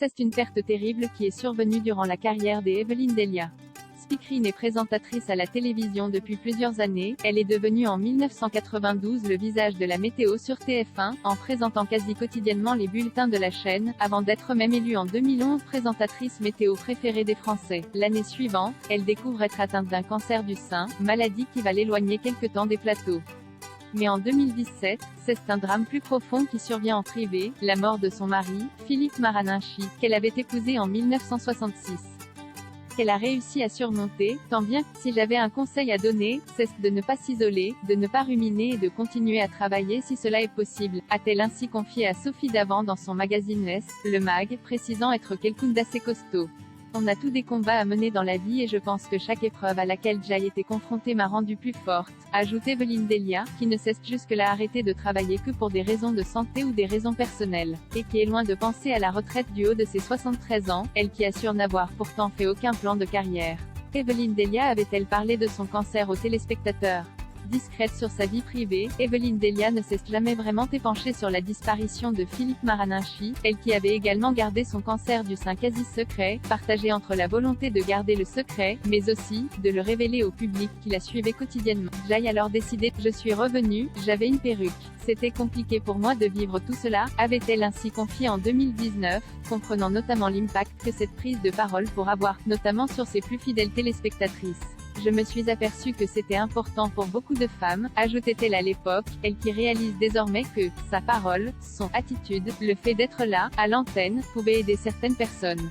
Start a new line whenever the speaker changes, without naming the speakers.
C'est une perte terrible qui est survenue durant la carrière d'Evelyn Delia. Speakerine et présentatrice à la télévision depuis plusieurs années, elle est devenue en 1992 le visage de la météo sur TF1, en présentant quasi quotidiennement les bulletins de la chaîne, avant d'être même élue en 2011 présentatrice météo préférée des Français. L'année suivante, elle découvre être atteinte d'un cancer du sein, maladie qui va l'éloigner quelque temps des plateaux. Mais en 2017, c'est un drame plus profond qui survient en privé, la mort de son mari, Philippe Maranunchi, qu'elle avait épousé en 1966. Qu'elle a réussi à surmonter, tant bien que, si j'avais un conseil à donner, c'est de ne pas s'isoler, de ne pas ruminer et de continuer à travailler si cela est possible, a-t-elle ainsi confié à Sophie Davant dans son magazine Le Mag, précisant être quelqu'un d'assez costaud. On a tous des combats à mener dans la vie et je pense que chaque épreuve à laquelle j'ai été confrontée m'a rendue plus forte, ajoute Evelyn Delia, qui ne cesse jusque-là arrêter de travailler que pour des raisons de santé ou des raisons personnelles, et qui est loin de penser à la retraite du haut de ses 73 ans, elle qui assure n'avoir pourtant fait aucun plan de carrière. Evelyn Delia avait-elle parlé de son cancer aux téléspectateurs ? Discrète sur sa vie privée, Evelyn Delia ne s'est jamais vraiment épanchée sur la disparition de Philippe Maranunchi, elle qui avait également gardé son cancer du sein quasi secret, partagé entre la volonté de garder le secret, mais aussi, de le révéler au public qui la suivait quotidiennement. J'ai alors décidé, je suis revenue, j'avais une perruque. C'était compliqué pour moi de vivre tout cela, avait-elle ainsi confié en 2019, comprenant notamment l'impact que cette prise de parole pourra avoir, notamment sur ses plus fidèles téléspectatrices. Je me suis aperçue que c'était important pour beaucoup de femmes, ajoutait-elle à l'époque, elle qui réalise désormais que, sa parole, son attitude, le fait d'être là, à l'antenne, pouvait aider certaines personnes.